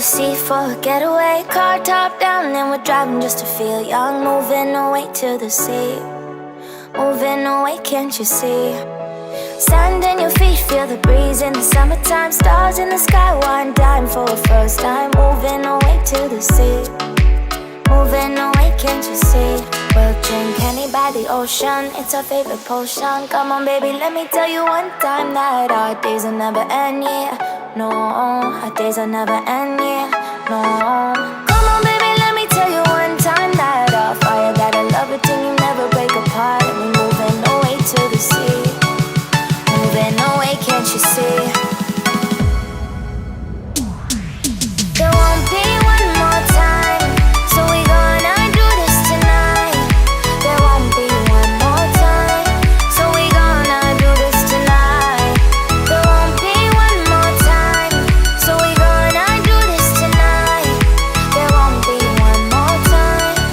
sea for a getaway. Car top down and we're driving just to feel young. Moving away to the sea, moving away, can't you see? Sand in your feet, feel the breeze in the summertime. Stars in the sky, one dime for a first time. Moving away to the sea, moving away, can't you see? We'll drink honey by the ocean, it's our favorite potion. Come on baby, let me tell you one time that our days will never end, yeah. No, our days will never end, yeah. No. Come on baby, let me tell you one time that our fire got a love it till you never break apart. And we're moving away to the sea, moving away, can't you see?